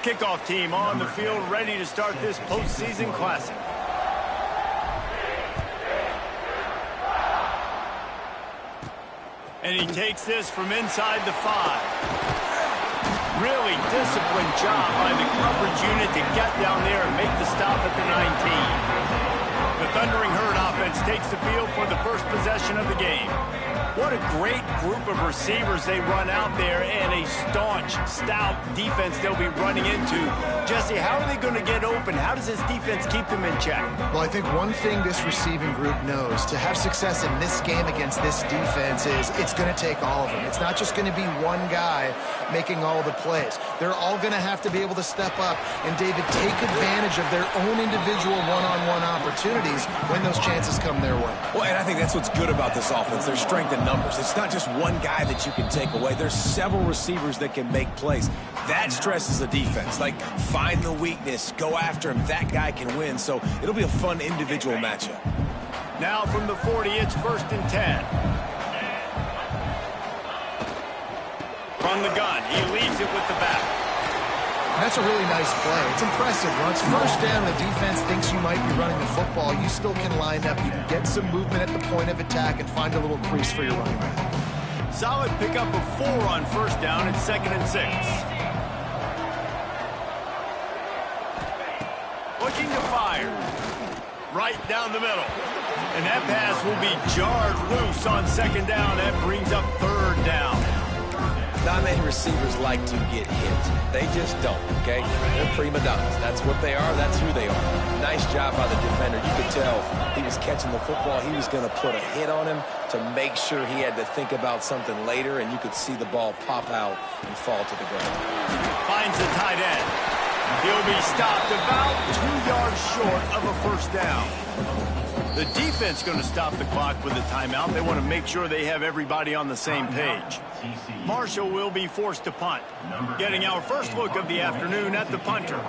kickoff team on the field, ready to start this postseason classic. And he takes this from inside the 5. Really disciplined job by the coverage unit to get down there and make the stop at the 19. The Thundering Herd offense takes the field for the first possession of the game. What a great group of receivers they run out there, and a staunch, stout defense they'll be running into. Jesse, how are they going to get open? How does this defense keep them in check? Well, I think one thing this receiving group knows, to have success in this game against this defense, is it's going to take all of them. It's not just going to be one guy making all the plays. They're all going to have to be able to step up and, David, take advantage of their own individual one-on-one opportunities when those chances come their way. Well, and I think that's what's good about this offense. Their strength in numbers. It's not just one guy that you can take away. There's several receivers that can make plays. That stresses the defense. Like, find the weakness, go after him. That guy can win. So it'll be a fun individual matchup. Now from the 40, it's 1st and 10. From the gun, he leaves it with the back. That's a really nice play. It's impressive. Once first down, the defense thinks you might be running the football. You still can line up. You can get some movement at the point of attack and find a little crease for your running back. Solid pickup of 4 on first down and 2nd and 6. Looking to fire. Right down the middle. And that pass will be jarred loose on 2nd down. That brings up 3rd down. Not many receivers like to get hit. They just don't, okay? They're prima donnas. That's what they are. That's who they are. Nice job by the defender. You could tell he was catching the football. He was going to put a hit on him to make sure he had to think about something later, and you could see the ball pop out and fall to the ground. Finds the tight end. He'll be stopped about 2 yards short of a first down. The defense going to stop the clock with a timeout. They want to make sure they have everybody on the same page. Marshall will be forced to punt. Getting our first look of the afternoon at the punter.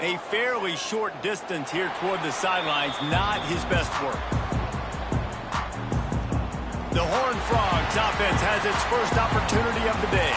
A fairly short distance here toward the sidelines, not his best work. The Horned Frogs offense has its first opportunity of the day.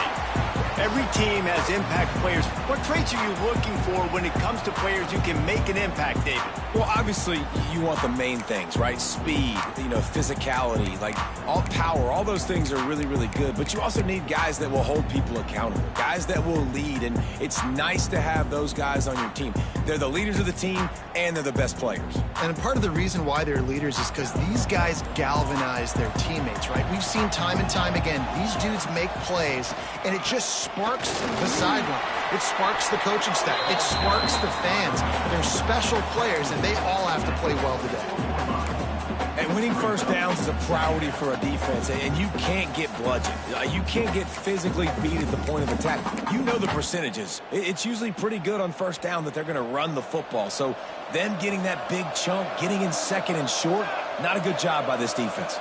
Every team has impact players. What traits are you looking for when it comes to players who can make an impact, David? Well, obviously, you want the main things, right? Speed, physicality, like all power, all those things are really, really good. But you also need guys that will hold people accountable, guys that will lead. And it's nice to have those guys on your team. They're the leaders of the team, and they're the best players. And part of the reason why they're leaders is because these guys galvanize their teammates, right? We've seen time and time again, these dudes make plays, and it just sparks the sideline. It sparks the coaching staff. It sparks the fans. They're special players, and they all have to play well today. And winning first downs is a priority for a defense, and you can't get bludgeoned. You can't get physically beat at the point of attack. You know the percentages. It's usually pretty good on first down that they're going to run the football. So them getting that big chunk, getting in 2nd and short, not a good job by this defense.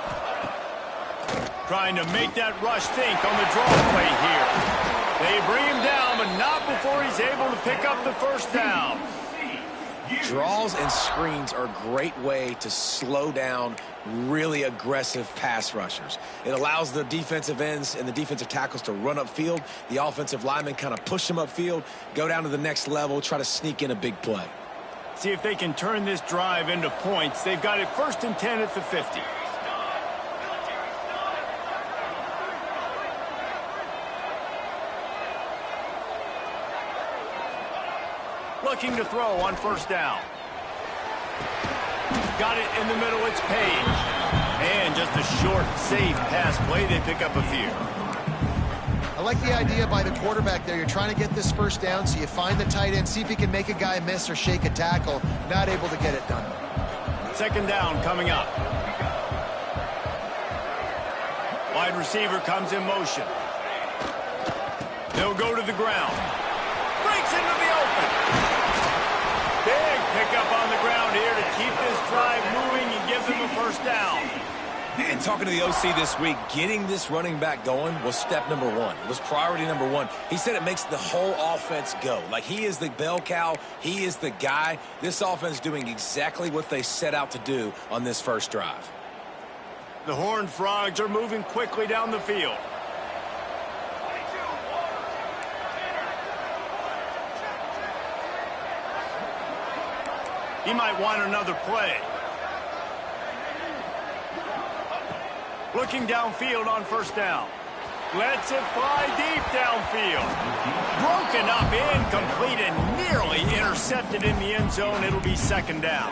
Trying to make that rush think on the draw play here. They bring him down, but not before he's able to pick up the first down. Draws and screens are a great way to slow down really aggressive pass rushers. It allows the defensive ends and the defensive tackles to run upfield. The offensive linemen kind of push them upfield, go down to the next level, try to sneak in a big play. See if they can turn this drive into points. They've got it 1st and 10 at the 50. Looking to throw on first down. Got it in the middle, it's Page. And just a short, safe pass play, they pick up a few. I like the idea by the quarterback there. You're trying to get this first down, so you find the tight end, see if he can make a guy miss or shake a tackle. Not able to get it done. 2nd down coming up. Wide receiver comes in motion. They'll go to the ground. Breaks into the open. Big pickup on the ground here to keep this drive moving and give them a first down. And talking to the OC this week, getting this running back going was step number 1. It was priority number 1. He said it makes the whole offense go. Like, he is the bell cow. He is the guy. This offense doing exactly what they set out to do on this first drive. The Horned Frogs are moving quickly down the field. He might want another play. Looking downfield on first down. Lets it fly deep downfield. Broken up, incomplete, and nearly intercepted in the end zone. It'll be second down.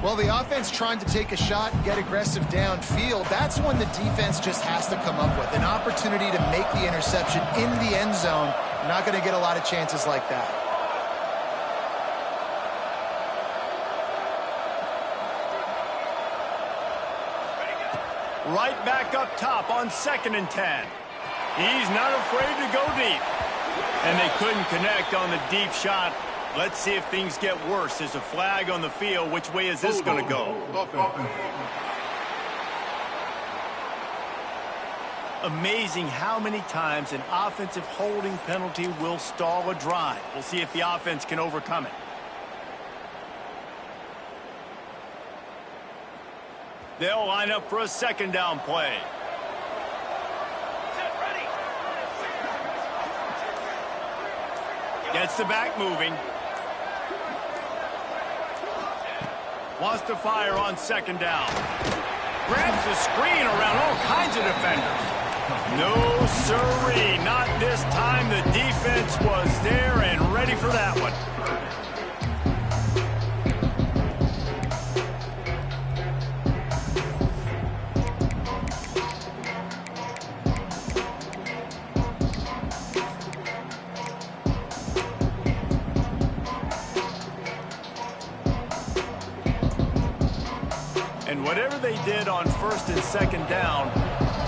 Well, the offense trying to take a shot and get aggressive downfield, that's when the defense just has to come up with an opportunity to make the interception in the end zone. Not going to get a lot of chances like that. Right back up top on 2nd and 10. He's not afraid to go deep. And they couldn't connect on the deep shot. Let's see if things get worse. There's a flag on the field. Which way is this going to go? Amazing how many times an offensive holding penalty will stall a drive. We'll see if the offense can overcome it. They'll line up for a second down play. Gets the back moving. Wants to fire on second down. Grabs the screen around all kinds of defenders. No siree, not this time. The defense was there and ready for that one. And whatever they did on 1st and 2nd down,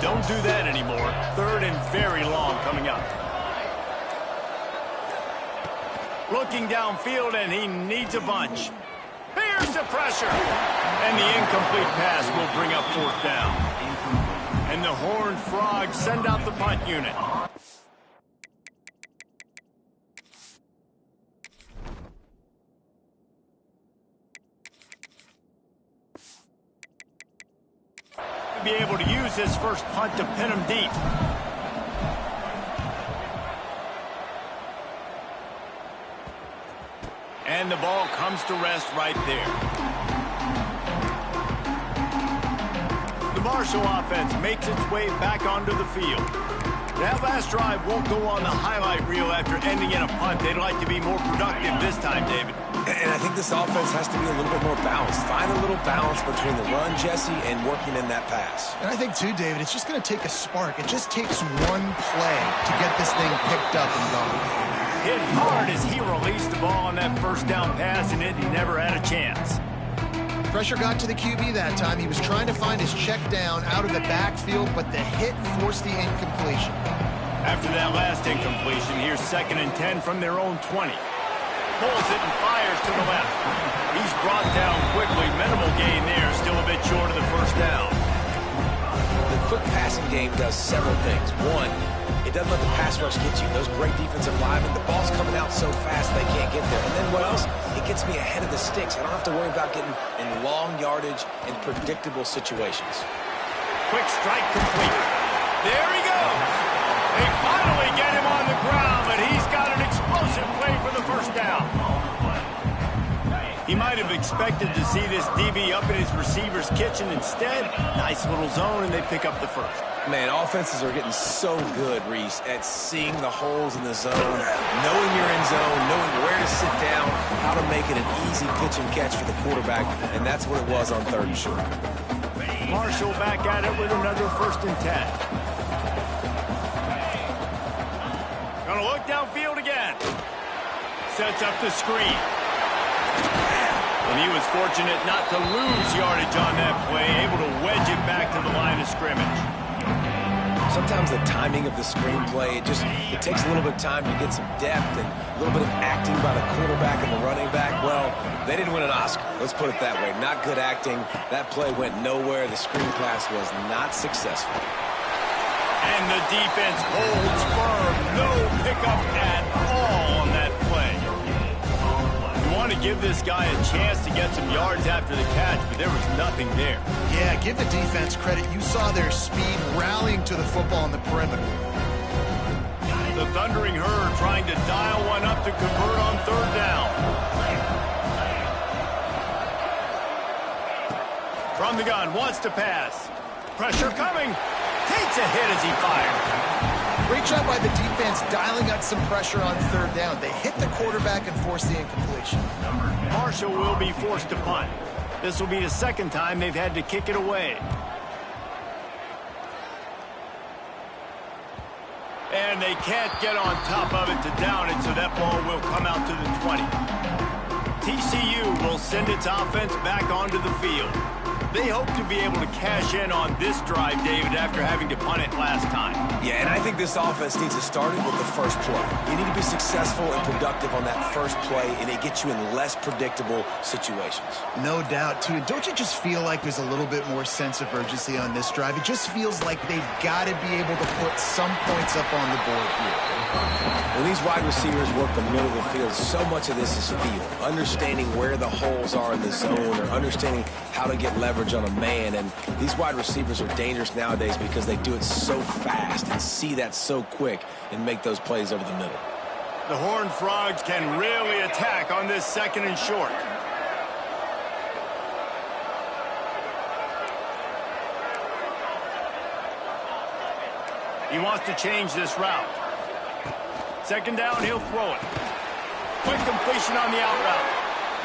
don't do that anymore. 3rd and very long coming up. Looking downfield, and he needs a bunch. Here's the pressure. And the incomplete pass will bring up 4th down. And the Horned Frogs send out the punt unit. Be able to use this first punt to pin him deep. And the ball comes to rest right there. The Marshall offense makes its way back onto the field. That last drive won't go on the highlight reel after ending in a punt. They'd like to be more productive this time, David. And I think this offense has to be a little bit more balanced. Find a little balance between the run, Jesse, and working in that pass. And I think, too, David, it's just going to take a spark. It just takes one play to get this thing picked up and going. Hit hard as he released the ball on that first down pass, and it never had a chance. Pressure got to the QB that time. He was trying to find his check down out of the backfield, but the hit forced the incompletion. After that last incompletion, here's 2nd and 10 from their own 20. Pulls it and fires to the left. He's brought down quickly. Minimal gain there. Still a bit short of the first down. The quick passing game does several things. One, it doesn't let the pass rush get you. Those great defensive linemen, the ball's coming out so fast they can't get there. And then what else? It gets me ahead of the sticks. I don't have to worry about getting in long yardage and predictable situations. Quick strike complete. There he goes. They finally get him on the ground, but he's got an explosive play for the first down. He might have expected to see this DB up in his receiver's kitchen. Instead, nice little zone, and they pick up the first. Man, offenses are getting so good, Reese, at seeing the holes in the zone, knowing you're in zone, knowing where to sit down, how to make it an easy pitch and catch for the quarterback, and that's what it was on 3rd and short. Marshall back at it with another 1st and 10. Gonna look downfield again. Sets up the screen. And he was fortunate not to lose yardage on that play, able to wedge it back to the line of scrimmage. Sometimes the timing of the screenplay, it takes a little bit of time to get some depth and a little bit of acting by the quarterback and the running back. Well, they didn't win an Oscar. Let's put it that way. Not good acting. That play went nowhere. The screen pass was not successful. And the defense holds firm. No pickup at all on that play. You want to give this guy a chance to get some yards after the catch, but there was nothing there. Yeah, give the defense credit. You saw their speed rallying to the football on the perimeter. The Thundering Herd trying to dial one up to convert on 3rd down. From the gun, wants to pass. Pressure coming. Takes a hit as he fires. Great job by the defense dialing up some pressure on third down. They hit the quarterback and forced the incompletion. Marshall will be forced to punt. This will be the second time they've had to kick it away. And they can't get on top of it to down it, so that ball will come out to the 20. TCU will send its offense back onto the field. They hope to be able to cash in on this drive, David, after having to punt it last time. Yeah, and I think this offense needs to start it with the first play. You need to be successful and productive on that first play, and it gets you in less predictable situations. No doubt, too. Don't you just feel like there's a little bit more sense of urgency on this drive? It just feels like they've got to be able to put some points up on the board here. When these wide receivers work the middle of the field, so much of this is feel. Understanding where the holes are in the zone or understanding how to get leverage on a man. And these wide receivers are dangerous nowadays because they do it so fast and see that so quick and make those plays over the middle. The Horned Frogs can really attack on this 2nd and short. He wants to change this route. 2nd down, he'll throw it. Quick completion on the out route.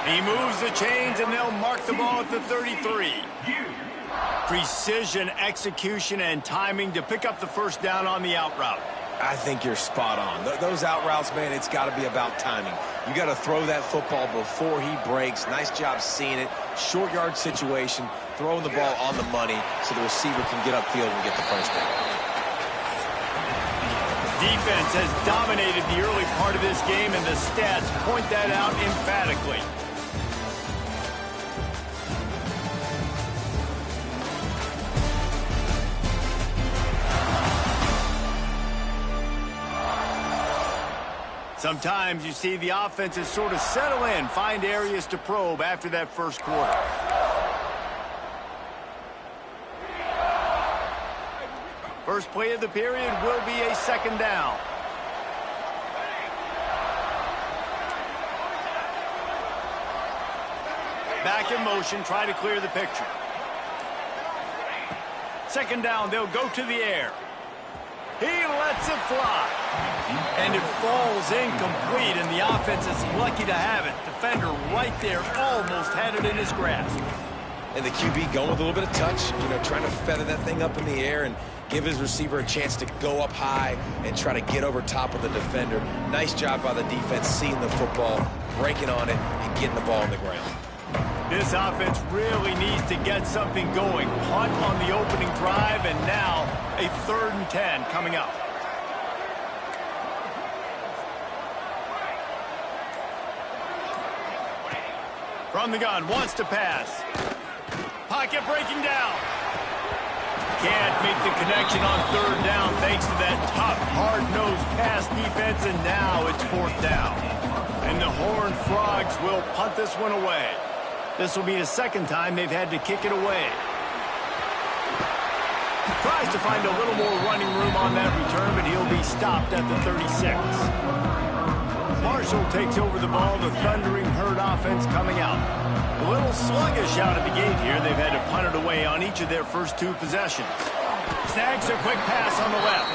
He moves the chains, and they'll mark the ball at the 33. Precision, execution, and timing to pick up the first down on the out route. I think you're spot on. Those out routes, man, it's got to be about timing. You got to throw that football before he breaks. Nice job seeing it. Short yard situation, throwing the ball on the money so the receiver can get upfield and get the first down. Defense has dominated the early part of this game, and the stats point that out emphatically. Sometimes you see the offenses sort of settle in, find areas to probe after that first quarter. First play of the period will be a 2nd down. Back in motion, try to clear the picture. 2nd down, they'll go to the air. He lets it fly. And it falls incomplete, and the offense is lucky to have it. Defender right there almost had it in his grasp. And the QB going with a little bit of touch, trying to feather that thing up in the air and give his receiver a chance to go up high and try to get over top of the defender. Nice job by the defense seeing the football, breaking on it, and getting the ball on the ground. This offense really needs to get something going. Punt on the opening drive, and now a 3rd and 10 coming up. From the gun, wants to pass. Pocket breaking down. Can't make the connection on 3rd down thanks to that tough, hard-nosed pass defense, and now it's 4th down. And the Horned Frogs will punt this one away. This will be the 2nd time they've had to kick it away. Tries to find a little more running room on that return, but he'll be stopped at the 36. Marshall takes over the ball, the Thundering Herd offense coming out. A little sluggish out of the gate here. They've had to punt it away on each of their first 2 possessions. Snags a quick pass on the left.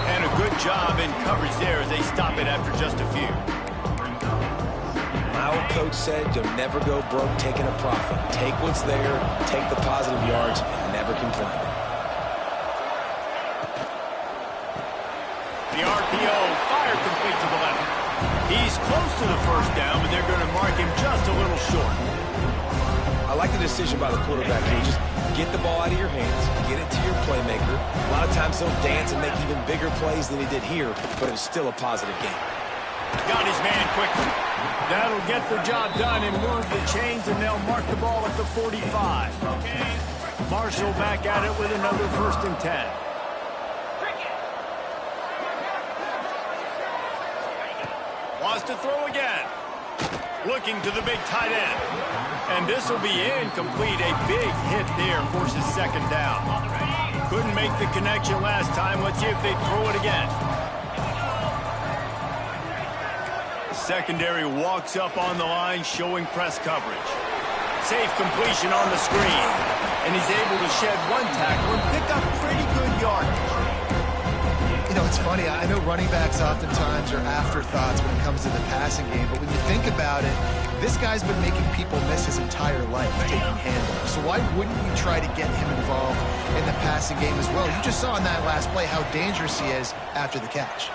And a good job in coverage there as they stop it after just a few. My old coach said you'll never go broke taking a profit. Take what's there, take the positive yards, and never complain. The RPO fired complete to the left. He's close to the first down, but they're going to mark him just a little short. I like the decision by the quarterback here. Just get the ball out of your hands, get it to your playmaker. A lot of times he'll dance and make even bigger plays than he did here, but it was still a positive game. Got his man quickly. That'll get the job done and move the chains, and they'll mark the ball at the 45. Marshall back at it with another 1st and 10. Wants to throw again. Looking to the big tight end. And this will be incomplete. A big hit there forces 2nd down. Couldn't make the connection last time. Let's see if they throw it again. Secondary walks up on the line, showing press coverage. Safe completion on the screen. And he's able to shed one tackle and pick up pretty good yardage. You know, it's funny. I know running backs oftentimes are afterthoughts when it comes to the passing game, but when you think about it, this guy's been making people miss his entire life taking handoffs. So why wouldn't you try to get him involved in the passing game as well? You just saw in that last play how dangerous he is after the catch.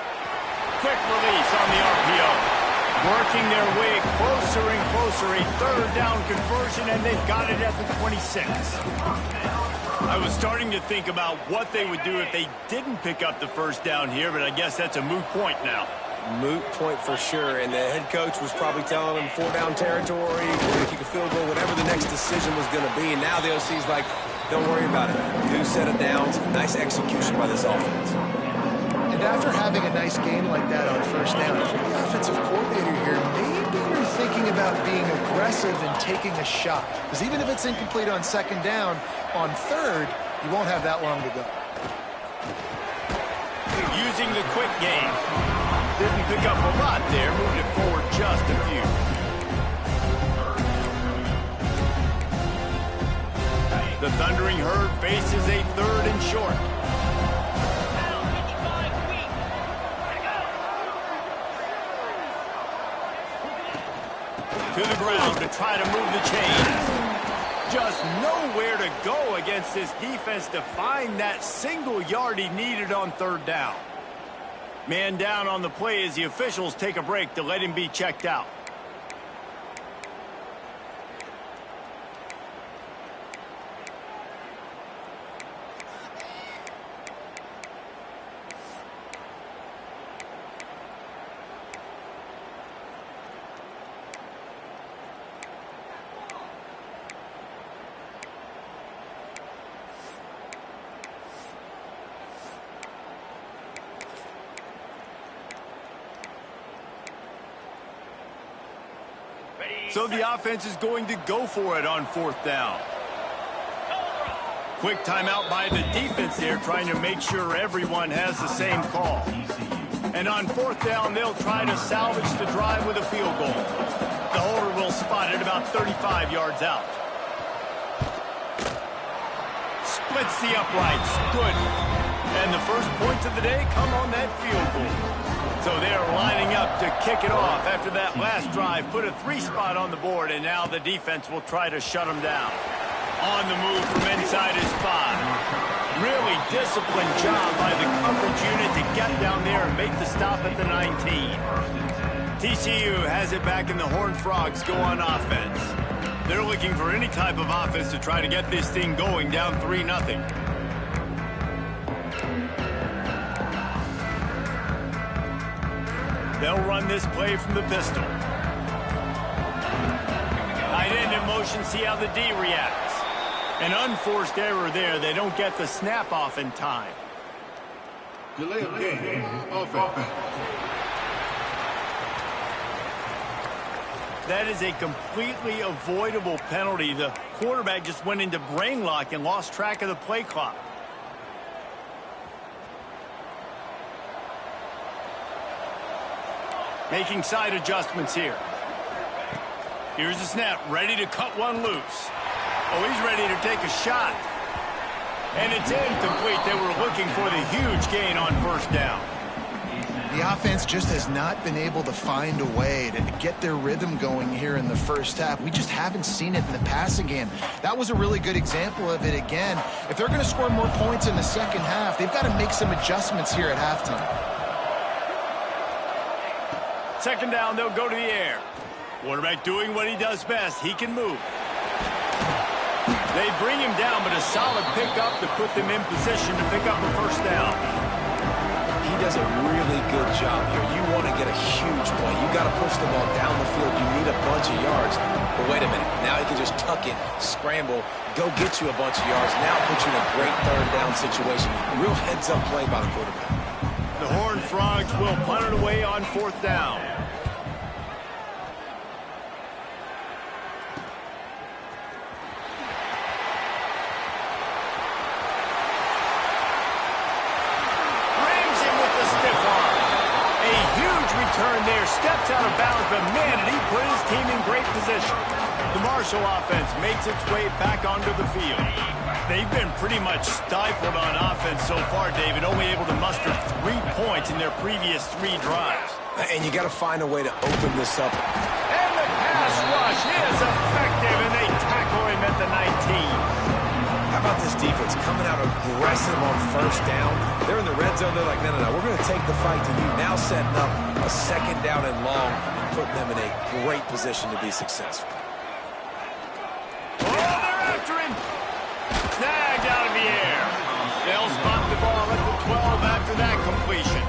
Quick release on the RPO. Working their way closer and closer. A third down conversion, and they've got it at the 26. I was starting to think about what they would do if they didn't pick up the first down here, but I guess that's a moot point now. Moot point for sure, and the head coach was probably telling them 4-down territory, kick a field goal, whatever the next decision was going to be, and now the OC's like, don't worry about it. New set of downs, nice execution by this offense. And after having a nice game like that on first down, if you're the offensive coordinator here, maybe you're thinking about being aggressive and taking a shot. Because even if it's incomplete on second down, on third, you won't have that long to go. Using the quick game. Didn't pick up a lot there, moved it forward just a few. The Thundering Herd faces a third and short. To the ground to try to move the chains. Just nowhere to go against this defense to find that single yard he needed on third down. Man down on the play as the officials take a break to let him be checked out. So the offense is going to go for it on fourth down. Quick timeout by the defense there, trying to make sure everyone has the same call. And on fourth down, they'll try to salvage the drive with a field goal. The holder will spot it about 35 yards out. Splits the uprights. Good. And the first points of the day come on that field goal. So they're lining up to kick it off after that last drive. Put a 3-spot on the board, and now the defense will try to shut them down. On the move from inside his 5. Really disciplined job by the coverage unit to get down there and make the stop at the 19. TCU has it back, and the Horned Frogs go on offense. They're looking for any type of offense to try to get this thing going down 3-0. They'll run this play from the pistol. Tight end in motion, see how the D reacts. An unforced error there. They don't get the snap off in time. Delay of game. Offense. That is a completely avoidable penalty. The quarterback just went into brain lock and lost track of the play clock. Making side adjustments here. Here's the snap, ready to cut one loose. Oh, he's ready to take a shot. And it's incomplete. They were looking for the huge gain on first down. The offense just has not been able to find a way to get their rhythm going here in the first half. We just haven't seen it in the passing game. That was a really good example of it again. If they're going to score more points in the second half, they've got to make some adjustments here at halftime. Second down, they'll go to the air. Quarterback doing what he does best. He can move. They bring him down, but a solid pickup to put them in position to pick up a first down. He does a really good job here. You want to get a huge play. You got to push the ball down the field. You need a bunch of yards. But wait a minute. Now he can just tuck it, scramble, go get you a bunch of yards. Now put you in a great third down situation. Real heads-up play by the quarterback. The Horned Frogs will punt it away on fourth down. Return there, steps out of bounds, but man, did he put his team in great position. The Marshall offense makes its way back onto the field. They've been pretty much stifled on offense so far, David, only able to muster 3 points in their previous 3 drives. And you got to find a way to open this up. And the pass rush is effective, and they tackle him at the 19. How about this defense coming out aggressive on first down? They're in the red zone. They're like, no, we're going to take the fight to you. Now setting up a second down and long, putting them in a great position to be successful. Oh, they're after him. Snagged out of the air. They'll spot the ball at the 12 after that completion.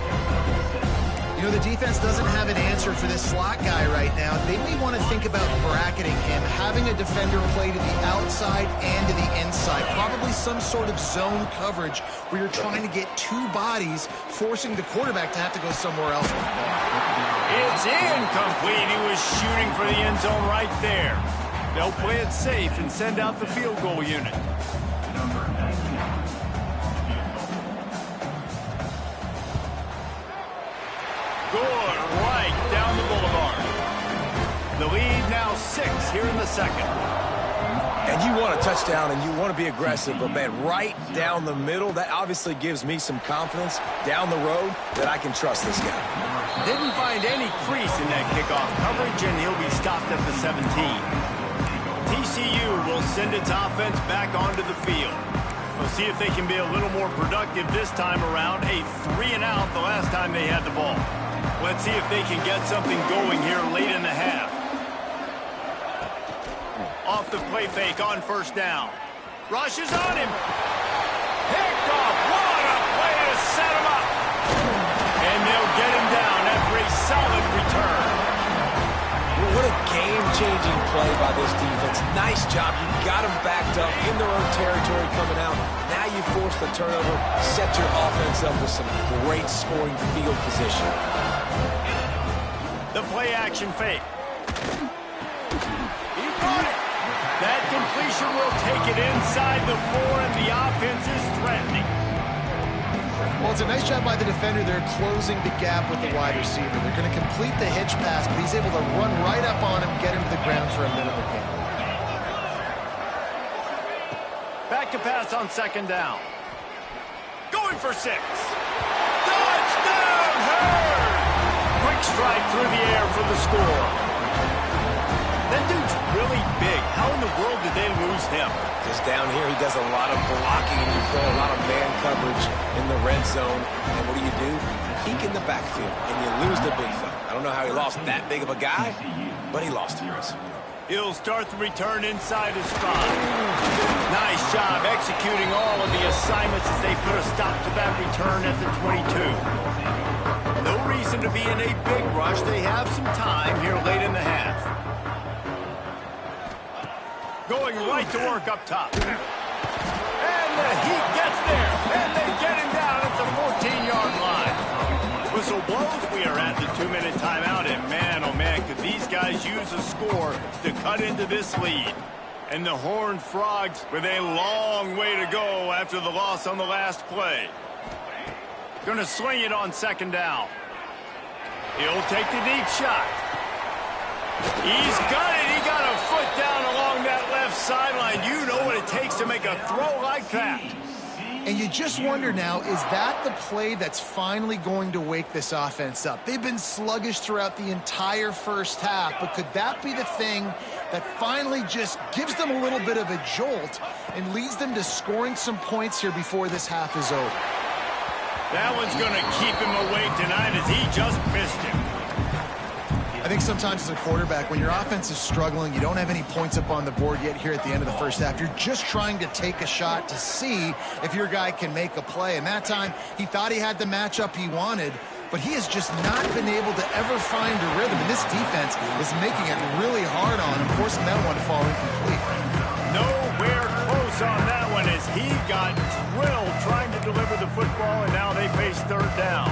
You know, the defense doesn't have an answer for this slot guy right now. They may want to think about bracketing him, having a defender play to the outside and to the inside. Probably some sort of zone coverage where you're trying to get 2 bodies, forcing the quarterback to have to go somewhere else with the ball. It's incomplete. He was shooting for the end zone right there. They'll play it safe and send out the field goal unit. Good, right down the boulevard. The lead now 6 here in the second. And you want a touchdown and you want to be aggressive, but man, right down the middle, that obviously gives me some confidence down the road that I can trust this guy. Didn't find any crease in that kickoff coverage, and he'll be stopped at the 17. TCU will send its offense back onto the field. We'll see if they can be a little more productive this time around. A 3-and-out the last time they had the ball. Let's see if they can get something going here late in the half. Off the play fake on first down. Rush is on him. Picked off. What a play to set him up. And they'll get him down after a solid return. What a game-changing play by this defense. Nice job. You got them backed up in their own territory coming out. Now you force the turnover, set your offense up with some great scoring field position. The play-action fake. He caught it. That completion will take it inside the 4, and the offense is threatening. Well, it's a nice job by the defender. They're closing the gap with the wide receiver. They're going to complete the hitch pass, but he's able to run right up on him, get him to the ground for a minimal gain. Back to pass on second down. Going for 6. Touchdown, Hurd! Quick strike through the air for the score. That dude's really big. How in the world did they lose him? Because down here he does a lot of blocking and you play a lot of man coverage in the red zone. And what do? Peek in the backfield and you lose the big fella. I don't know how he lost that big of a guy, but he lost him. He'll start the return inside his 5. Nice job executing all of the assignments as they put a stop to that return at the 22. No reason to be in a big rush. They have some time here late in the half. Going right to work up top. And the Heat gets there. And they get him down at the 14-yard line. Whistle blows. We are at the 2-minute timeout. And man, oh man, could these guys use a score to cut into this lead. And the Horned Frogs with a long way to go after the loss on the last play. Going to swing it on second down. He'll take the deep shot. He's got it. He got a foot down along that left sideline. You know what it takes to make a throw like that. And you just wonder now, is that the play that's finally going to wake this offense up? They've been sluggish throughout the entire first half, but could that be the thing that finally just gives them a little bit of a jolt and leads them to scoring some points here before this half is over? That one's going to keep him awake tonight as he just missed him. I think sometimes as a quarterback, when your offense is struggling, you don't have any points up on the board yet here at the end of the first half. You're just trying to take a shot to see if your guy can make a play. And that time, he thought he had the matchup he wanted, but he has just not been able to ever find a rhythm. And this defense is making it really hard on him, forcing that one to fall incomplete. Nowhere close on that one as he got drilled trying to deliver the football, and now they face third down.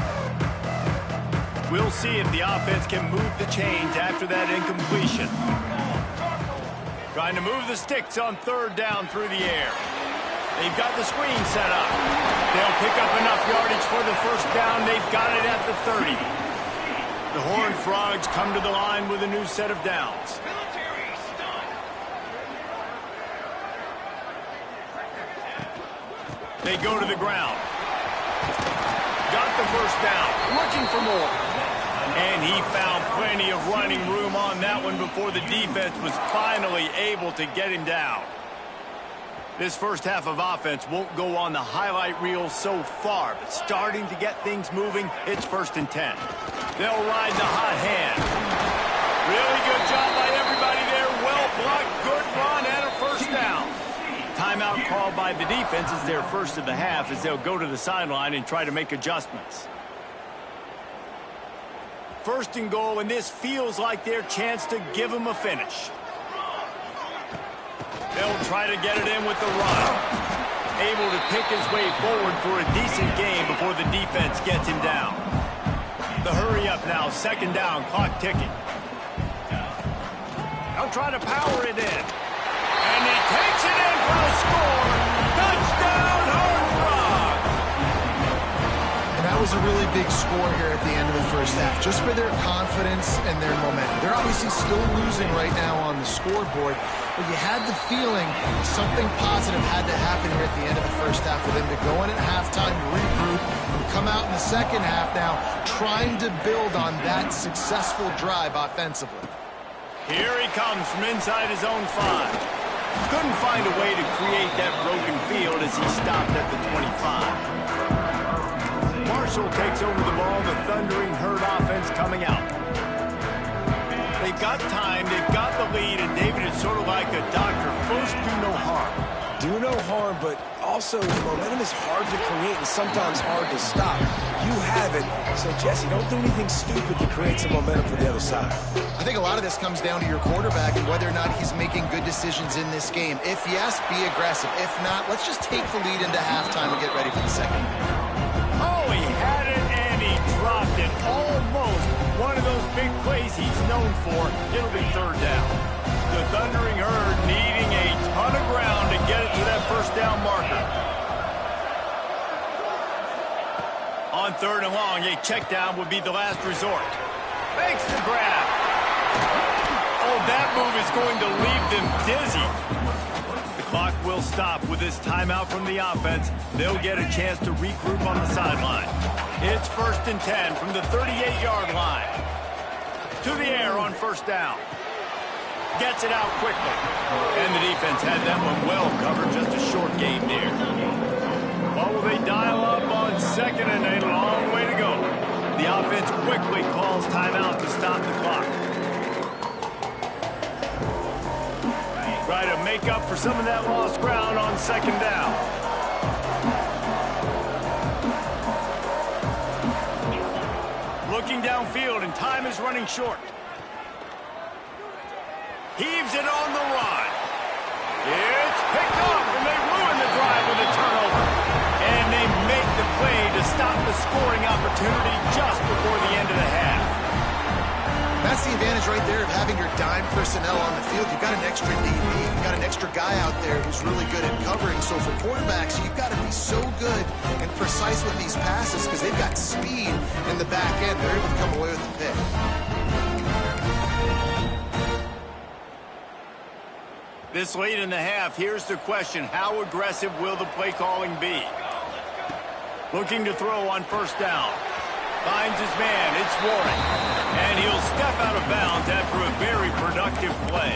We'll see if the offense can move the chains after that incompletion. Trying to move the sticks on third down through the air. They've got the screen set up. They'll pick up enough yardage for the first down. They've got it at the 30. The Horned Frogs come to the line with a new set of downs. They go to the ground. Got the first down. Looking for more. And he found plenty of running room on that one before the defense was finally able to get him down. This first half of offense won't go on the highlight reel so far, but starting to get things moving, it's 1st and 10. They'll ride the hot hand. Really good job by everybody there. Well blocked, good run, and a first down. Timeout called by the defense is their first of the half as they'll go to the sideline and try to make adjustments. 1st and goal, and this feels like their chance to give them a finish. They'll try to get it in with the run. Able to pick his way forward for a decent game before the defense gets him down. The hurry up now, 2nd down, clock ticking. They'll try to power it in. And he takes it in for a score. Touchdown, Horned Frogs! And that was a really big score here at the end of the first half, just for their confidence and their momentum. They're obviously still losing right now on the scoreboard, but you had the feeling something positive had to happen here at the end of the first half for them to go in at halftime, regroup, and come out in the second half now trying to build on that successful drive offensively. Here he comes from inside his own 5. Couldn't find a way to create that broken field as he stopped at the 25. Marshall takes over the ball, the Thundering Herd offense coming out. They've got time, they've got the lead, and David is sort of like a doctor. First, do no harm. Do no harm, but also momentum is hard to create and sometimes hard to stop. You have it, so Jesse, don't do anything stupid to create some momentum for the other side. I think a lot of this comes down to your quarterback and whether or not he's making good decisions in this game. If yes, be aggressive. If not, let's just take the lead into halftime and get ready for the second. Oh, he had it and he dropped it. Almost one of those big plays he's known for. It'll be 3rd down. The Thundering Herd needing a ton of ground to get it to that first down marker. On 3rd and long, a check down would be the last resort. Makes the grab. Oh, that move is going to leave them dizzy. The clock will stop with this timeout from the offense. They'll get a chance to regroup on the sideline. It's 1st and 10 from the 38-yard line. To the air on 1st down. Gets it out quickly. And the defense had that one well covered. Just a short game there. What will they dial up on 2nd and a long way to go? The offense quickly calls timeout to stop the clock. Try to make up for some of that lost ground on 2nd down. Looking downfield, and time is running short. Heaves it on the run. It's picked off, and they ruin the drive with a turnover. And they make the play to stop the scoring opportunity just before the end of the half. That's the advantage right there of having your dime personnel on the field. You've got an extra DB. You've got an extra guy out there who's really good at covering. So for quarterbacks, you've got to be so good and precise with these passes because they've got speed in the back end. They're able to come away with the pick. This late in the half, here's the question. How aggressive will the play calling be? Looking to throw on 1st down. Finds his man. It's Warren. And he'll step out of bounds after a very productive play.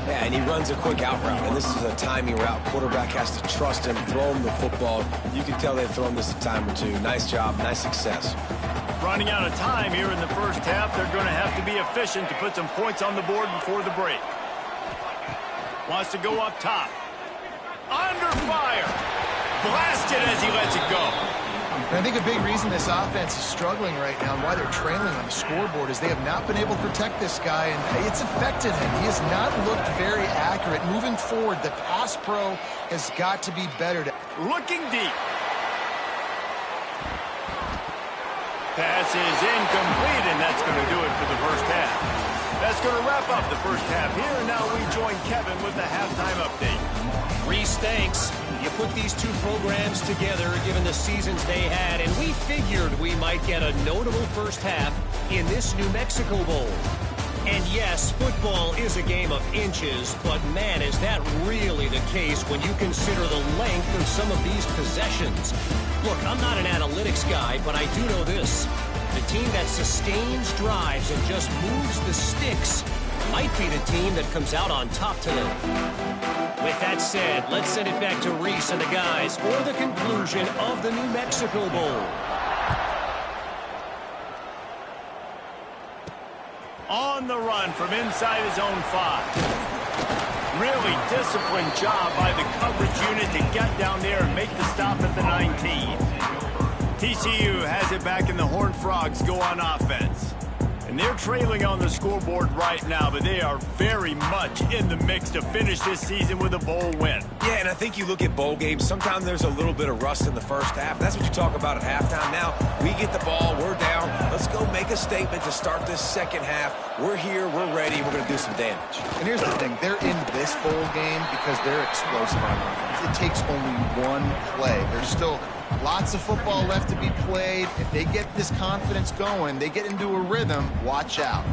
Yeah, and he runs a quick out route, and this is a timing route. Quarterback has to trust him, throw him the football. You can tell they've thrown this a time or two. Nice job, nice success. Running out of time here in the first half. They're going to have to be efficient to put some points on the board before the break. Wants to go up top. Under fire. Blasted as he lets it go. And I think a big reason this offense is struggling right now and why they're trailing on the scoreboard is they have not been able to protect this guy, and it's affected him. He has not looked very accurate. Moving forward, the pass pro has got to be better. Looking deep. Pass is incomplete, and that's going to do it for the first half. That's going to wrap up the first half here, and now we join Kevin with the halftime update. Reese, thanks. You put these two programs together given the seasons they had, and we figured we might get a notable first half in this New Mexico Bowl. And yes, football is a game of inches, but man, is that really the case when you consider the length of some of these possessions. Look, I'm not an analytics guy, but I do know this. The team that sustains drives and just moves the sticks might be the team that comes out on top today. With that said, let's send it back to Reese and the guys for the conclusion of the New Mexico Bowl. On the run from inside his own 5. Really disciplined job by the coverage unit to get down there and make the stop at the 19. TCU has it back, and the Horned Frogs go on offense. And they're trailing on the scoreboard right now, but they are very much in the mix to finish this season with a bowl win. Yeah, and I think you look at bowl games, sometimes there's a little bit of rust in the first half. That's what you talk about at halftime. Now, we get the ball, we're down. Let's go make a statement to start this second half. We're here, we're ready, we're going to do some damage. And here's the thing. They're in this bowl game because they're explosive on offense. It takes only one play. There's still lots of football left to be played. If they get this confidence going, they get into a rhythm, watch out.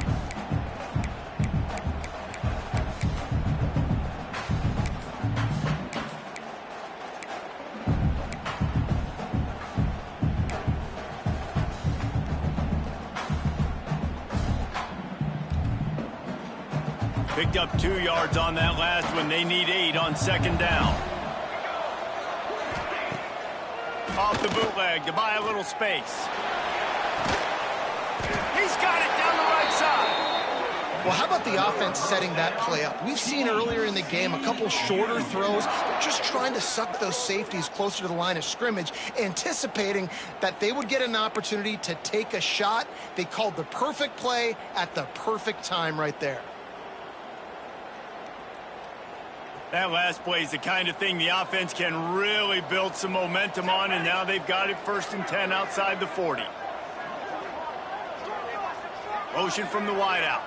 Picked up 2 yards on that last one. They need 8 on second down. Off the bootleg to buy a little space. He's got it down the right side. Well, how about the offense setting that play up? We've seen earlier in the game a couple shorter throws. They're just trying to suck those safeties closer to the line of scrimmage, anticipating that they would get an opportunity to take a shot. They called the perfect play at the perfect time right there. That last play is the kind of thing the offense can really build some momentum on, and now they've got it 1st and 10 outside the 40. Motion from the wideout.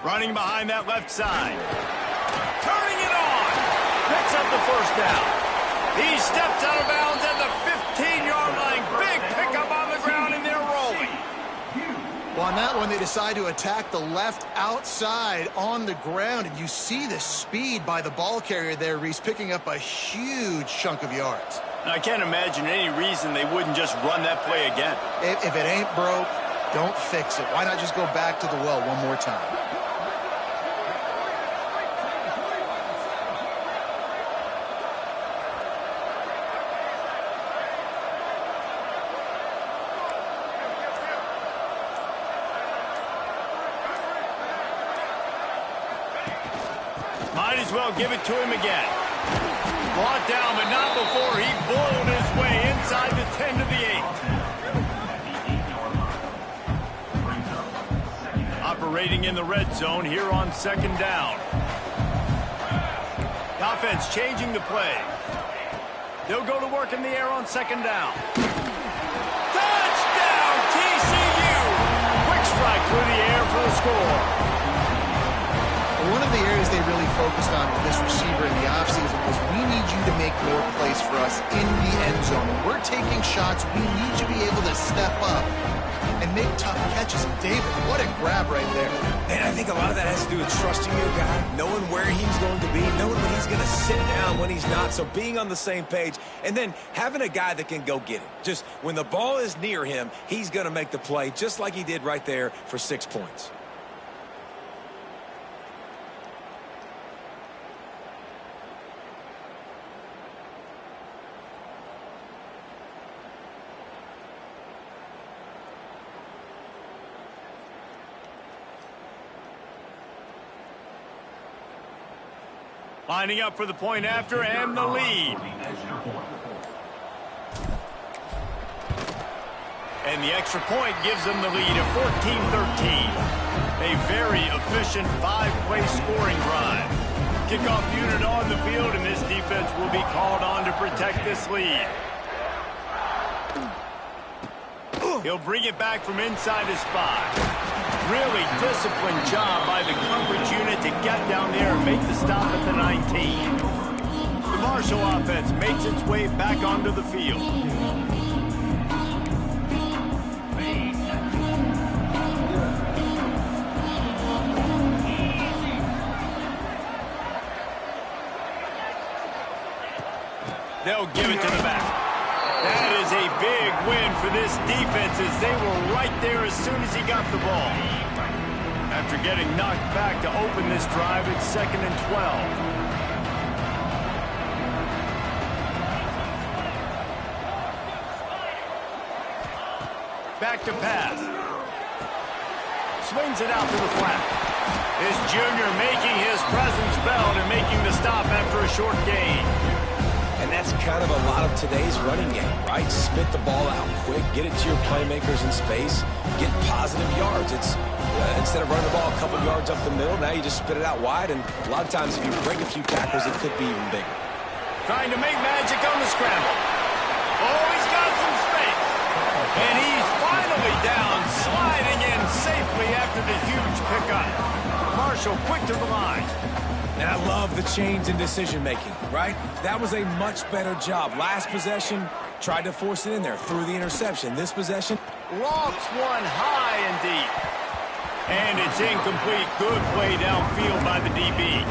Running behind that left side. Turning it on. Picks up the 1st down. He steps out of bounds at the 15-yard line. Big pickup on the ground, and they're rolling. Well, on that one, they decide to attack the left outside on the ground, and you see the speed by the ball carrier there, Reese, picking up a huge chunk of yards. I can't imagine any reason they wouldn't just run that play again. If it ain't broke, don't fix it. Why not just go back to the well one more time? Might as well give it to him again. Brought down, but not before he blown his way inside the 10 to the 8. Operating in the red zone here on second down. The offense changing the play. They'll go to work in the air on second down. Touchdown, TCU! Quick strike through the air for the score. One of the areas they really focused on with this receiver in the offseason was, we need you to make more plays for us in the end zone. When we're taking shots, we need you to be able to step up and make tough catches. David, what a grab right there. And I think a lot of that has to do with trusting your guy, knowing where he's going to be, knowing when he's going to sit down, when he's not. So being on the same page, and then having a guy that can go get it. Just when the ball is near him, he's going to make the play, just like he did right there for 6 points. Lining up for the point after and the lead. And the extra point gives them the lead of 14-13. A very efficient 5-play scoring drive. Kickoff unit on the field, and this defense will be called on to protect this lead. He'll bring it back from inside his 5. Really disciplined job by the coverage unit to get down there and make the stop at the 19. The Marshall offense makes its way back onto the field. they'll give it to the back. That is a big win for this defense as they were right there as soon as he got the ball. After getting knocked back to open this drive, it's 2nd and 12. Back to pass. Swings it out to the flat. This junior making his presence felt and making the stop after a short gain. And that's kind of a lot of today's running game, right? Spit the ball out quick, get it to your playmakers in space, get positive yards. It's instead of running the ball a couple yards up the middle, now you just spit it out wide, and a lot of times if you break a few tackles, it could be even bigger. Trying to make magic on the scramble. Oh, he's got some space. And he's finally down, sliding in safely after the huge pickup. Marshall quick to the line. And I love the change in decision-making, right? That was a much better job. Last possession, tried to force it in there, threw the interception. This possession, lofts one high and deep. And it's incomplete. Good play downfield by the DB.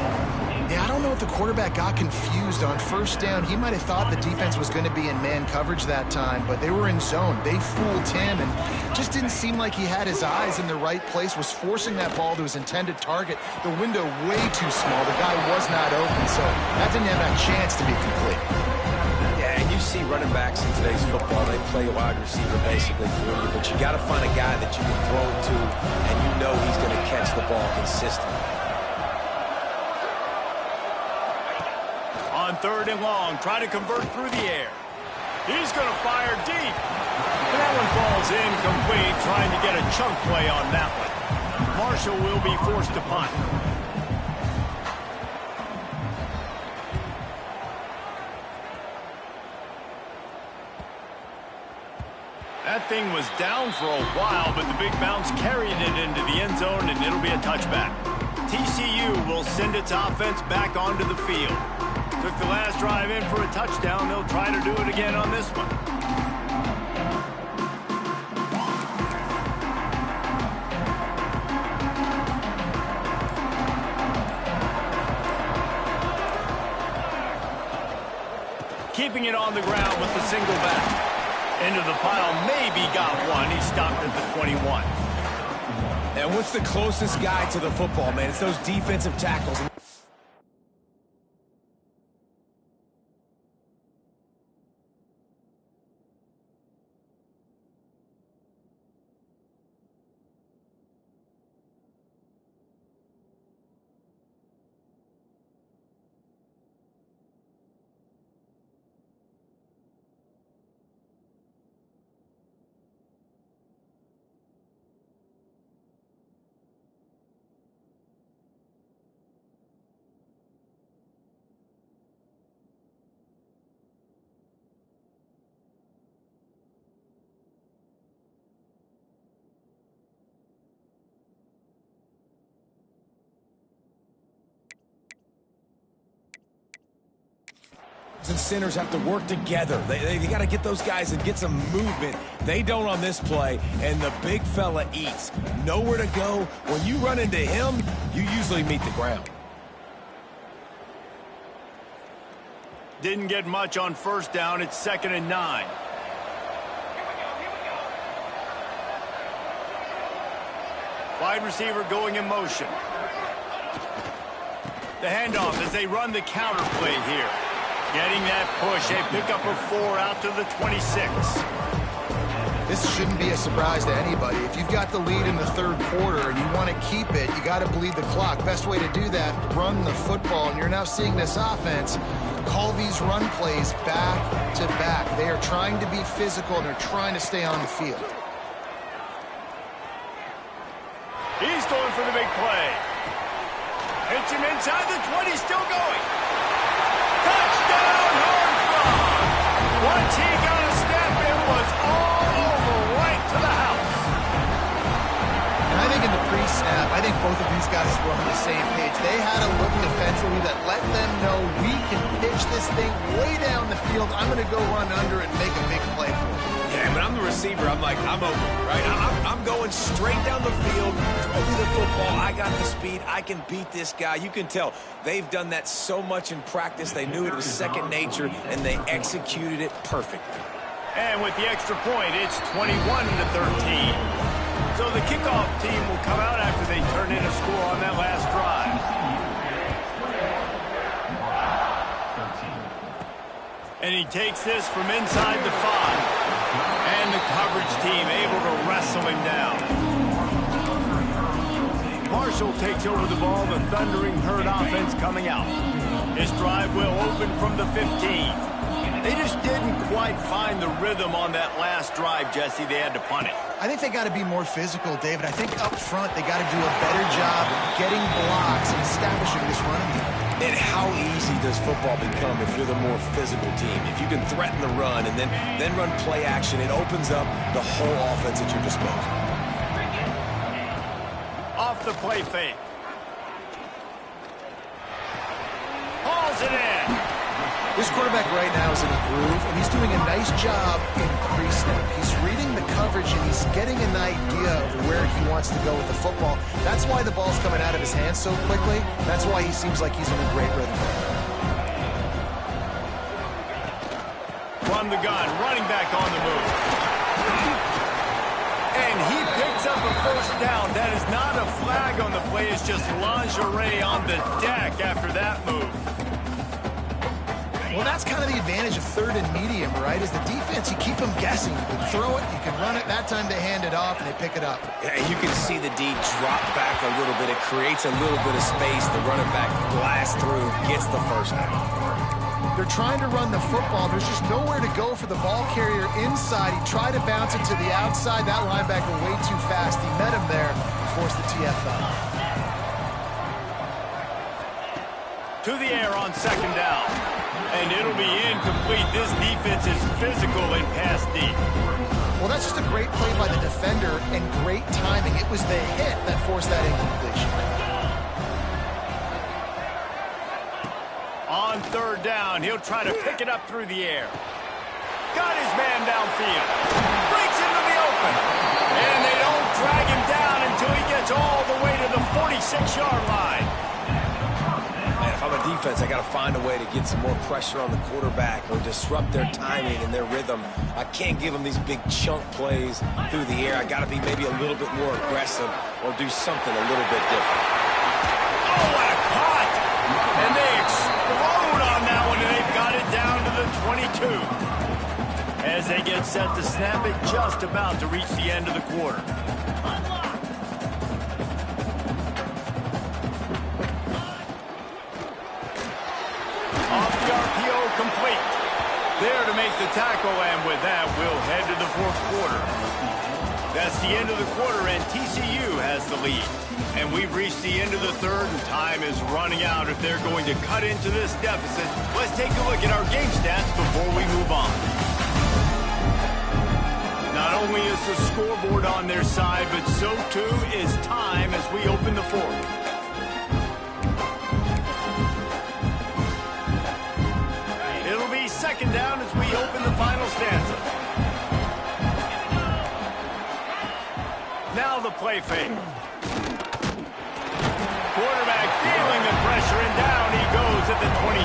Yeah, I don't know if the quarterback got confused on first down. He might have thought the defense was going to be in man coverage that time, but they were in zone. They fooled him and just didn't seem like he had his eyes in the right place, was forcing that ball to his intended target. The window way too small. The guy was not open, so that didn't have a chance to be complete. yeah, and you see running backs in today's football, they play wide receiver basically for you, but you got to find a guy that you can throw it to, and you know he's going to catch the ball consistently. On 3rd and long, trying to convert through the air. He's going to fire deep. And that one falls incomplete, trying to get a chunk play on that one. Marshall will be forced to punt. That thing was down for a while, but the big bounce carried it into the end zone, and it'll be a touchback. TCU will send its offense back onto the field. Took the last drive in for a touchdown. They'll try to do it again on this one. Keeping it on the ground with the single back. Into the pile, maybe got one. He stopped at the 21. And what's the closest guy to the football, man? It's those defensive tackles. And centers have to work together. They got to get those guys and get some movement. They don't on this play, and the big fella eats. Nowhere to go. When you run into him, you usually meet the ground. Didn't get much on first down. It's 2nd and 9. Wide receiver going in motion. The handoff as they run the counter play here. Getting that push, a pickup of 4 out to the 26. This shouldn't be a surprise to anybody. If you've got the lead in the 3rd quarter and you want to keep it, you got to bleed the clock. Best way to do that, run the football. And you're now seeing this offense call these run plays back to back. They are trying to be physical and they're trying to stay on the field. He's going for the big play. Hits him inside the 20, still going. Touchdown, Horned Frog! Once he got a step, it was all over right to the house. And I think in the pre-snap, I think both of these guys were on the same page. They had a look defensively that let them know we can pitch this thing way down the field. I'm going to go run under and make a big play for it. Yeah, but I'm the receiver. receiver, I'm like, I'm open, right? I'm going straight down the field, throw me the football. I got the speed. I can beat this guy. You can tell they've done that so much in practice. They knew it was second nature, and they executed it perfectly. And with the extra point, it's 21-13. So the kickoff team will come out after they turn in a score on that last drive. And he takes this from inside the 5. And the coverage team able to wrestle him down. Marshall takes over the ball, the Thundering Herd offense coming out. His drive will open from the 15. They just didn't quite find the rhythm on that last drive, Jesse. They had to punt it. I think they got to be more physical, David. I think up front they got to do a better job getting blocks and establishing this running game. And how easy does football become if you're the more physical team? If you can threaten the run and then run play action, it opens up the whole offense at your disposal. Off the play fake. Hauls it in. This quarterback right now is in a groove, and he's doing a nice job in pre-snap. He's reading the coverage, and he's getting an idea of where he wants to go with the football. That's why the ball's coming out of his hands so quickly. That's why he seems like he's in a great rhythm. From the gun, running back on the move. And he picks up a first down. That is not a flag on the play. It's just lingerie on the deck after that move. Well, that's kind of the advantage of third and medium, right? Is the defense, you keep them guessing. You can throw it, you can run it. That time they hand it off and they pick it up. Yeah, you can see the D drop back a little bit. It creates a little bit of space. The running back blasts through, gets the first down. They're trying to run the football. There's just nowhere to go for the ball carrier inside. He tried to bounce it to the outside. That linebacker way too fast. He met him there and forced the TFL. To the air on second down. And it'll be incomplete. This defense is physical and pass deep. Well, that's just a great play by the defender and great timing. It was the hit that forced that incompletion. On third down, he'll try to pick it up through the air. Got his man downfield. Breaks into the open. And they don't drag him down until he gets all the way to the 46-yard line. If I'm a defense, I got to find a way to get some more pressure on the quarterback or disrupt their timing and their rhythm. I can't give them these big chunk plays through the air. I got to be maybe a little bit more aggressive or do something a little bit different. Oh, what a cut! And they explode on that one, and they've got it down to the 22. As they get set to snap it, just about to reach the end of the quarter. Complete. There to make the tackle, and with that, we'll head to the fourth quarter. That's the end of the quarter, and TCU has the lead. And we've reached the end of the third, and time is running out if they're going to cut into this deficit. Let's take a look at our game stats before we move on. Not only is the scoreboard on their side, but so too is time as we open the fourth. Second down as we open the final stanza. Now the play fake. Quarterback feeling the pressure, and down he goes at the 22.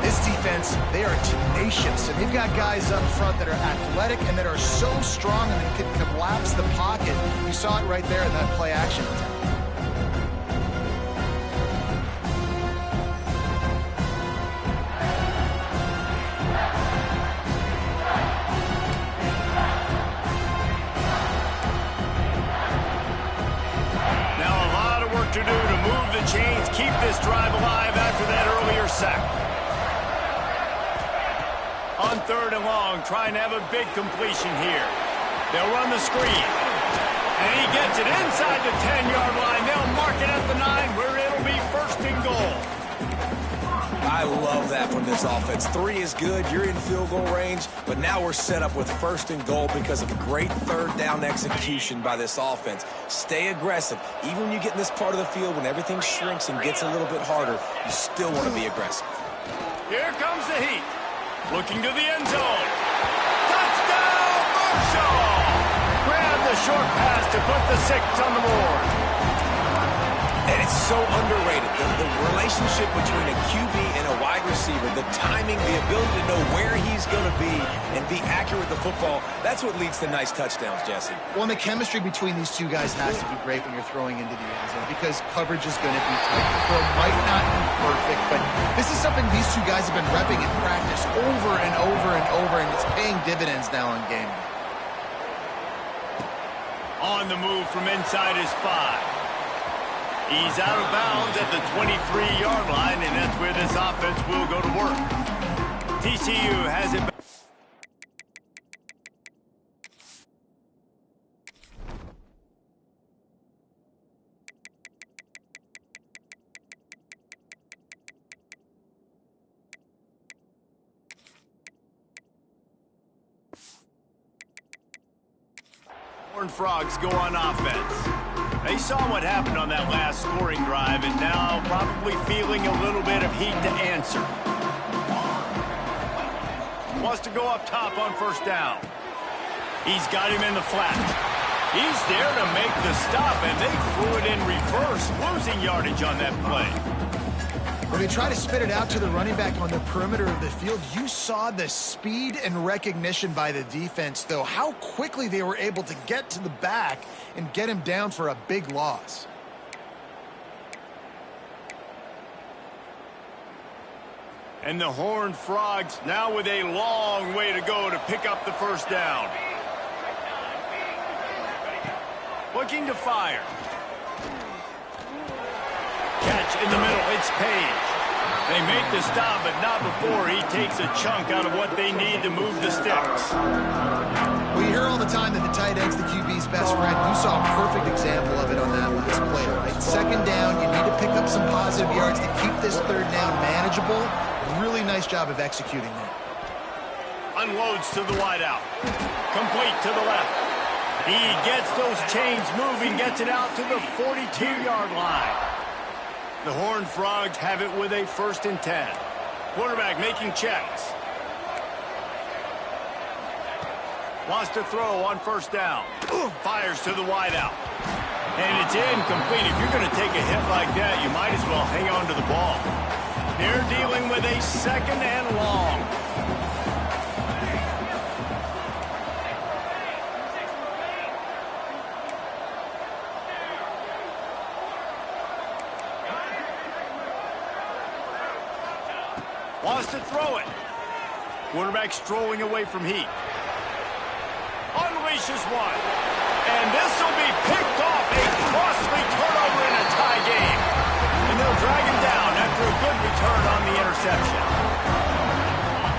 This defense, they are tenacious, and they've got guys up front that are athletic and that are so strong and they can collapse the pocket. You saw it right there in that play action attempt. To do to move the chains, keep this drive alive after that earlier sack. On third and long, trying to have a big completion here. They'll run the screen. And he gets it inside the 10-yard line. They'll mark it at the 9, where it'll be first and goal. I love that from this offense. 3 is good. You're in field goal range, but now we're set up with first and goal because of great third down execution by this offense. Stay aggressive. Even when you get in this part of the field, when everything shrinks and gets a little bit harder, you still want to be aggressive. Here comes the heat. Looking to the end zone. Touchdown, put the 6 on the board. And it's so underrated. The relationship between a QB and a wide receiver, the timing, the ability to know where he's going to be and be accurate with the football, that's what leads to nice touchdowns, Jesse. Well, and the chemistry between these two guys has to be great when you're throwing into the end zone because coverage is going to be tight. The throw might not be perfect, but this is something these two guys have been repping in practice over and over and over, and it's paying dividends now on game day. On the move from inside his 5. He's out of bounds at the 23-yard line, and that's where this offense will go to work. TCU has it back. Horned Frogs go on offense. They saw what happened on that last scoring drive and now probably feeling a little bit of heat to answer. Wants to go up top on first down. He's got him in the flat. He's there to make the stop, and they threw it in reverse, losing yardage on that play. When they try to spit it out to the running back on the perimeter of the field, you saw the speed and recognition by the defense, though, how quickly they were able to get to the back and get him down for a big loss. And the Horned Frogs now with a long way to go to pick up the first down. Looking to fire. Catch in the middle, it's Page. They make the stop, but not before he takes a chunk out of what they need to move the sticks. We hear all the time that the tight end's the QB's best friend. You saw a perfect example of it on that last play, right? Second down, you need to pick up some positive yards to keep this third down manageable. Really nice job of executing that. Unloads to the wideout. Complete to the left. He gets those chains moving, gets it out to the 42-yard line. The Horned Frogs have it with a 1st and 10. Quarterback making checks. Wants to throw on first down. Fires to the wideout. And it's incomplete. If you're going to take a hit like that, you might as well hang on to the ball. They're dealing with a 2nd and long. Wants to throw it. Quarterback strolling away from heat. Unleashes one. And this will be picked off. A costly turnover in a tie game. And they'll drag him down after a good return on the interception.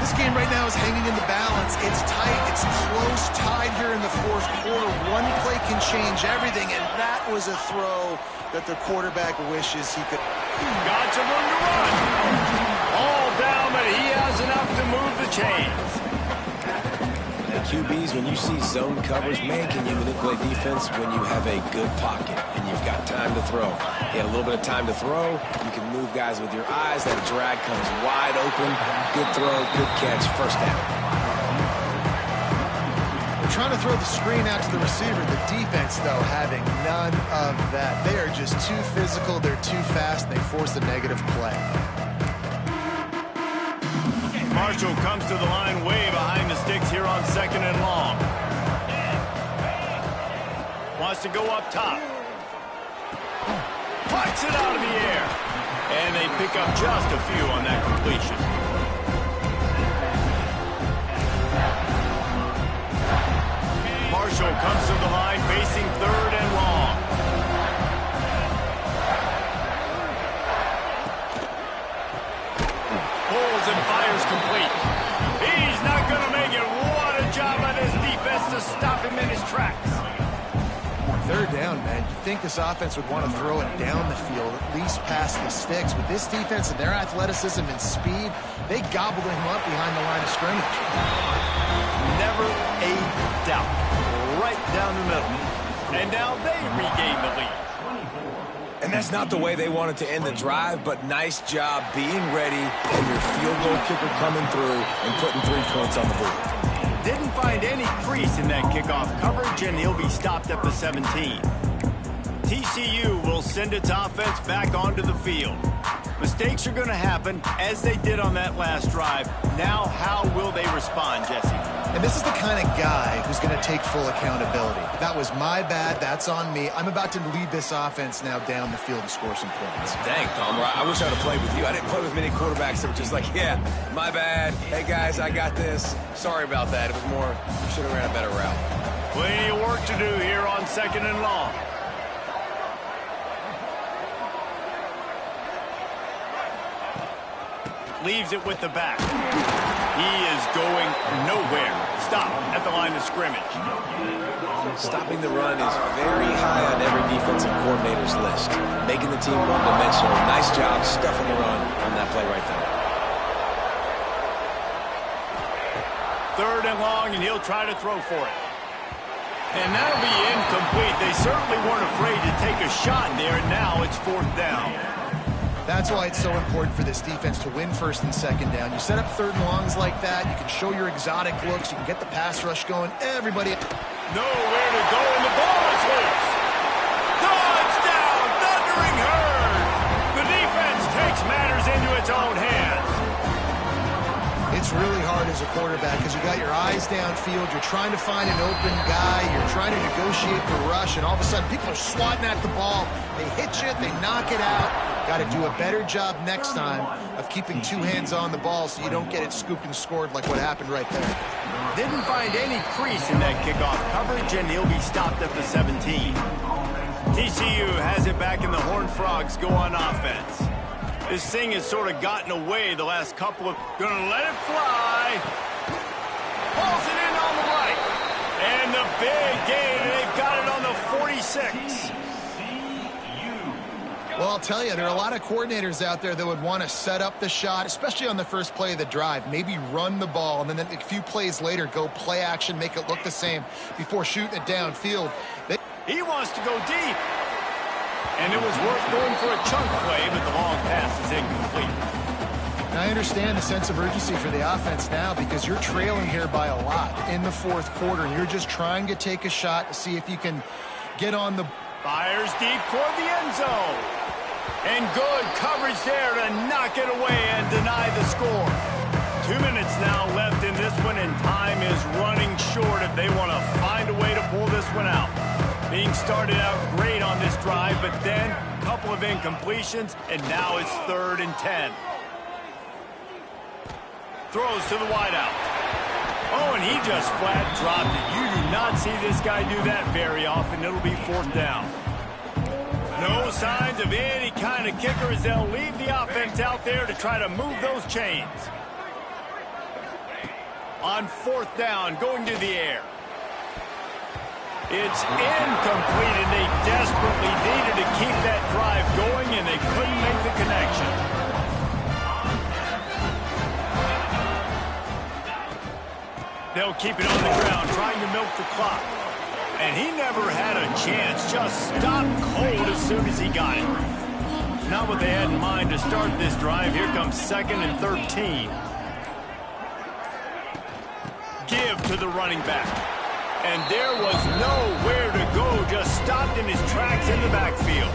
This game right now is hanging in the balance. It's tight. It's close. Tied here in the 4th quarter. One play can change everything, and that was a throw that the quarterback wishes he could. Got some room to run. All down, but he has enough to move the chains. The QBs, when you see zone coverage, man, can you manipulate defense when you have a good pocket and you've got time to throw. You had a little bit of time to throw. You can move guys with your eyes. That drag comes wide open. Good throw, good catch, first down. They're trying to throw the screen out to the receiver. The defense, though, having none of that. They are just too physical. They're too fast, and they force a negative play. Marshall comes to the line way behind the sticks here on 2nd and long. Wants to go up top. Flies it out of the air. And they pick up just a few on that completion. Marshall comes to the line facing 3rd and long. Pulls and fires complete. He's not going to make it. What a job by this defense to stop him in his tracks. 3rd down, man. You'd think this offense would want to throw it down the field, at least past the sticks. With this defense and their athleticism and speed, they gobbled him up behind the line of scrimmage. Never a doubt. Right down the middle. And now they regain the lead. And that's not the way they wanted to end the drive, but nice job being ready and your field goal kicker coming through and putting 3 points on the board. Didn't find any crease in that kickoff coverage, and he'll be stopped at the 17. TCU will send its offense back onto the field. Mistakes are going to happen, as they did on that last drive. Now, how will they respond, Jesse? And this is the kind of guy who's going to take full accountability. That was my bad. That's on me. I'm about to lead this offense now down the field and score some points. Dang, Palmer, I wish I would have played with you. I didn't play with many quarterbacks that were just like, yeah, my bad. Hey, guys, I got this. Sorry about that. It was more, should have ran a better route. Plenty of work to do here on 2nd and long. Leaves it with the back. He is going nowhere. Stop at the line of scrimmage. Stopping the run is very high on every defensive coordinator's list. Making the team one-dimensional. Nice job stuffing the run on that play right there. 3rd and long, and he'll try to throw for it. And that'll be incomplete. They certainly weren't afraid to take a shot there, and now it's 4th down. That's why it's so important for this defense to win 1st and 2nd down. You set up 3rd and longs like that, you can show your exotic looks, you can get the pass rush going. Everybody nowhere to go, and the ball is loose. Touchdown, Thundering Herd. The defense takes matters into its own hands. It's really hard as a quarterback because you got your eyes downfield, you're trying to find an open guy, you're trying to negotiate the rush, and all of a sudden people are swatting at the ball. They hit you, they knock it out. Got to do a better job next time of keeping 2 hands on the ball so you don't get it scooped and scored like what happened right there. Didn't find any crease in that kickoff coverage, and he'll be stopped at the 17. TCU has it back, and the Horned Frogs go on offense. This thing has sort of gotten away the last couple of... Gonna let it fly. Pulls it in on the right. And the big gain, and they've got it on the 46. Well, I'll tell you, there are a lot of coordinators out there that would want to set up the shot, especially on the first play of the drive, maybe run the ball, and then a few plays later go play action, make it look the same before shooting it downfield. He wants to go deep. And it was worth going for a chunk play, but the long pass is incomplete. I understand the sense of urgency for the offense now because you're trailing here by a lot in the 4th quarter, and you're just trying to take a shot to see if you can get on the... Fires deep toward the end zone. And good coverage there to knock it away and deny the score. 2 minutes now left in this one, and time is running short if they want to find a way to pull this one out. Being started out great on this drive, but then a couple of incompletions, and now it's 3rd and 10. Throws to the wideout. Oh, and he just flat dropped it. You do not see this guy do that very often. It'll be 4th down. No signs of any kind of kicker as they'll leave the offense out there to try to move those chains. On 4th down, going to the air. It's incomplete, and they desperately needed to keep that drive going, and they couldn't make the connection. They'll keep it on the ground, trying to milk the clock. And he never had a chance, just stopped cold as soon as he got it. Not what they had in mind to start this drive. Here comes 2nd and 13. Give to the running back. And there was nowhere to go, just stopped in his tracks in the backfield.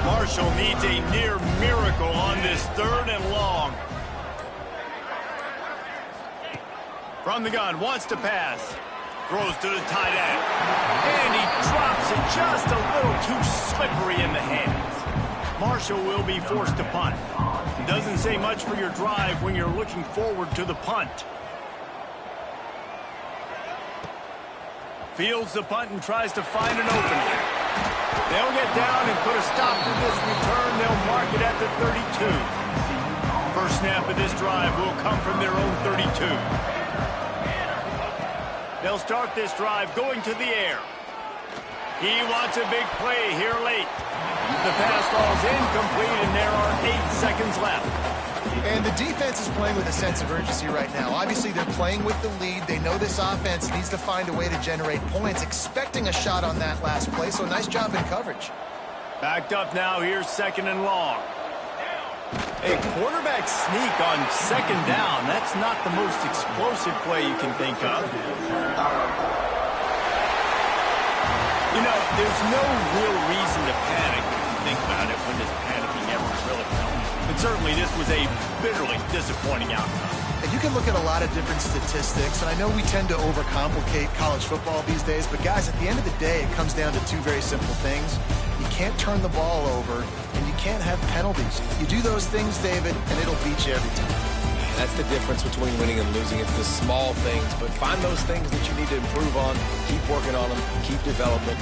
Marshall needs a near miracle on this 3rd and long. From the gun, wants to pass. Throws to the tight end. And he drops it just a little too slippery in the hands. Marshall will be forced to punt. Doesn't say much for your drive when you're looking forward to the punt. Fields the punt and tries to find an opening. They'll get down and put a stop to this return. They'll mark it at the 32. First snap of this drive will come from their own 32. They'll start this drive going to the air. He wants a big play here late. The pass falls incomplete, and there are 8 seconds left. And the defense is playing with a sense of urgency right now. Obviously, they're playing with the lead. They know this offense needs to find a way to generate points, expecting a shot on that last play, so nice job in coverage. Backed up now, here's 2nd and long. A quarterback sneak on second down. That's not the most explosive play you can think of. You know, there's no real reason to panic if you think about it when this panicking ever really comes. But certainly this was a bitterly disappointing outcome. And you can look at a lot of different statistics, and I know we tend to overcomplicate college football these days, but guys, at the end of the day, it comes down to two very simple things. You can't turn the ball over, and you can't have penalties. You do those things, David, and it'll beat you every time. That's the difference between winning and losing. It's the small things, but find those things that you need to improve on, keep working on them, keep developing,